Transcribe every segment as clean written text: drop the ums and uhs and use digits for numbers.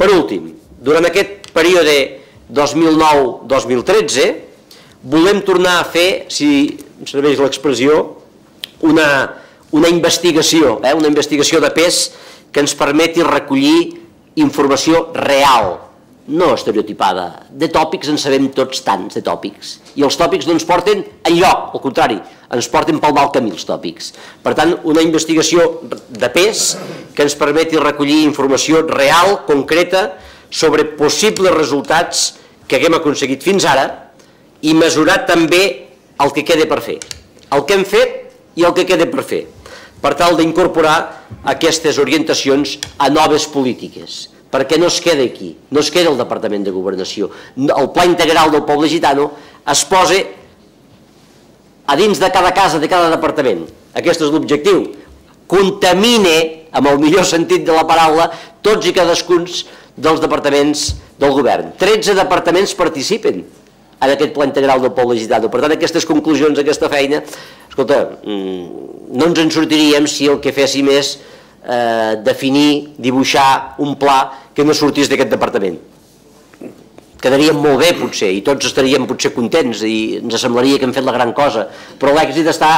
Per últim, durant aquest període 2009-2013 volem tornar a fer, si em serveix l'expressió, una investigació de pes que ens permeti recollir informació real, no estereotipada. De tòpics en sabem tots tants, de tòpics. I els tòpics no ens porten enlloc, al contrari, ens porten pel mal camí els tòpics. Per tant, una investigació de pes que ens permeti recollir informació real, concreta, sobre possibles resultats que haguem aconseguit fins ara i mesurar també el que queda per fer. El que hem fet i el que queda per fer, per tal d'incorporar aquestes orientacions a noves polítiques, perquè no es queda aquí, no es queda el Departament de Governació. El Pla Integral del Poble Gitano es posa a dins de cada casa, de cada departament. Aquest és l'objectiu. Contamine, amb el millor sentit de la paraula, tots i cadascun dels departaments del govern. 13 departaments participen en aquest Pla Integral del Poble Gitano. Per tant, aquestes conclusions, aquesta feina, escolta, no ens en sortiríem si el que féssim és definir, dibuixar un pla que no sortís d'aquest departament. Quedaríem molt bé, potser, i tots estaríem potser contents i ens semblaria que hem fet la gran cosa, però l'èxit està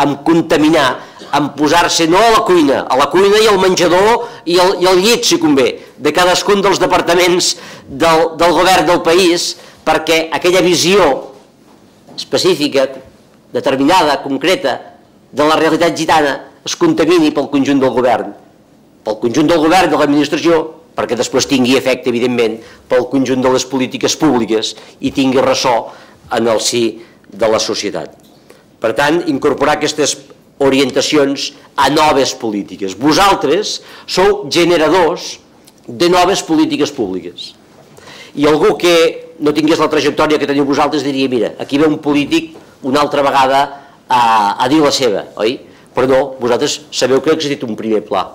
en contaminar, en posar-se no a la cuina i al menjador i al llit, si convé, de cadascun dels departaments del govern del país, perquè aquella visió específica, determinada, concreta, de la realitat gitana es contamini pel conjunt del govern, de l'administració, perquè després tingui efecte, evidentment, pel conjunt de les polítiques públiques i tingui ressò en el si de la societat. Per tant, incorporar aquestes orientacions a noves polítiques. Vosaltres sou generadors de noves polítiques públiques. I algú que no tingués la trajectòria que teniu vosaltres diria, mira, aquí ve un polític una altra vegada a dir la seva, oi? Però no, vosaltres sabeu que ha existit un primer pla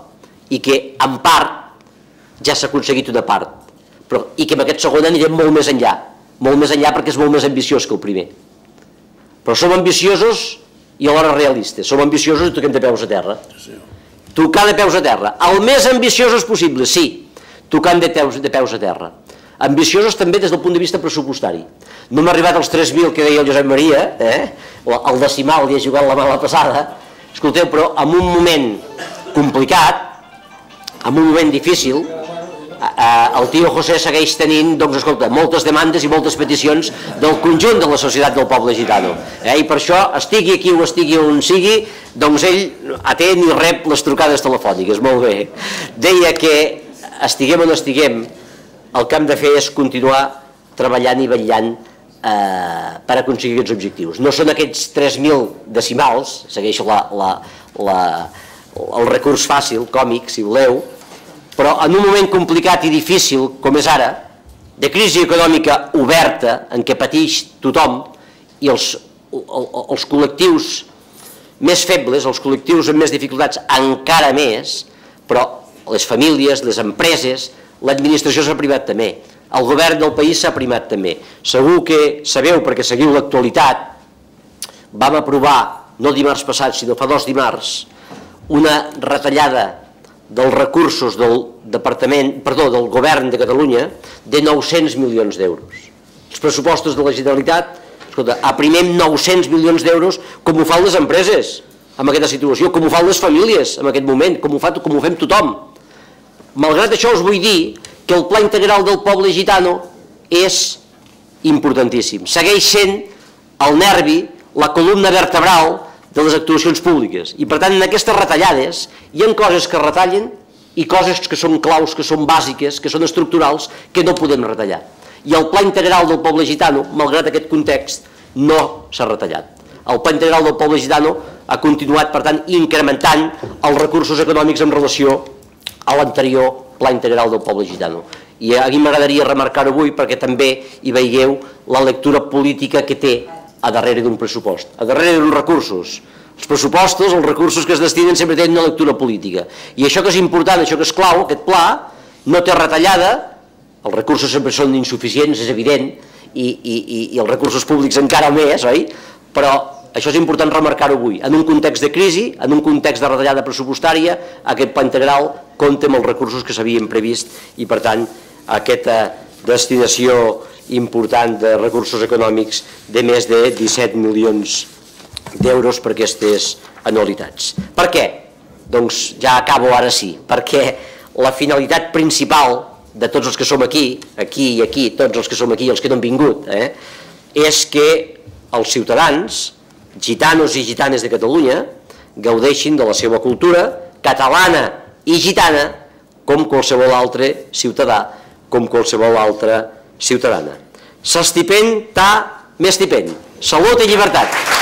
i que en part ja s'ha aconseguit una part, i que amb aquest segon anirem molt més enllà perquè és molt més ambiciós que el primer. Però som ambiciosos i alhora realistes, som ambiciosos i toquem de peus a terra. Tocar de peus a terra, el més ambiciosos possible, sí, tocant de peus a terra. Ambiciosos també des del punt de vista pressupostari. No hem arribat als 3.000 que deia el Josep Maria, el decimal li ha jugat la mala passada, escolteu, però en un moment complicat, en un moment difícil, el tio José segueix tenint, doncs escolta, moltes demandes i moltes peticions del conjunt de la societat del poble gitano. I per això, estigui aquí o estigui on sigui, doncs ell atén i rep les trucades telefòniques, molt bé. Deia que estiguem on estiguem, el que hem de fer és continuar treballant i vetllant per aconseguir aquests objectius. No són aquests 3.000 decimals, segueixo el recurs fàcil, còmic, si voleu, però en un moment complicat i difícil, com és ara, de crisi econòmica oberta, en què pateix tothom, i els col·lectius més febles, els col·lectius amb més dificultats encara més, però les famílies, les empreses, l'administració s'ha primat també, el govern del país s'ha primat també. Segur que sabeu, perquè seguiu l'actualitat, vam aprovar, no dimarts passat, sinó fa 2 dimarts, una retallada dels recursos del govern de Catalunya de 900 milions d'euros. Els pressupostos de la Generalitat, escolta, aprimem 900 milions d'euros com ho fan les empreses en aquesta situació, com ho fan les famílies en aquest moment, com ho fem tothom. Malgrat això us vull dir que el Pla Integral del Poble Gitano és importantíssim. Segueix sent el nervi, la columna vertebral de les actuacions públiques. I per tant, en aquestes retallades hi ha coses que retallen i coses que són claus, que són bàsiques, que són estructurals, que no podem retallar. I el Pla Integral del Poble Gitano, malgrat aquest context, no s'ha retallat. El Pla Integral del Poble Gitano ha continuat, per tant, incrementant els recursos econòmics en relació a l'anterior Pla Integral del Poble Gitano. I a mi m'agradaria remarcar-ho avui perquè també hi veieu la lectura política que té a darrere d'un pressupost, a darrere d'uns recursos. Els pressupostos, els recursos que es destinen sempre tenen una lectura política. I això que és important, això que és clau, aquest pla, no té retallada, els recursos sempre són insuficients, és evident, i els recursos públics encara més, oi? Però això és important remarcar-ho avui. En un context de crisi, en un context de retallada pressupostària, aquest pla integral compta amb els recursos que s'havien previst i, per tant, aquesta destinació important de recursos econòmics de més de 17 milions d'euros per aquestes anualitats. Per què? Doncs ja acabo ara sí, perquè la finalitat principal de tots els que som aquí i aquí, tots els que som aquí i els que no han vingut, és que els ciutadans, gitanos i gitanes de Catalunya, gaudeixin de la seva cultura catalana i gitana com qualsevol altre ciutadà, com qualsevol altra ciutadana. S'estipend, ta, m'estipend. Salut i llibertat!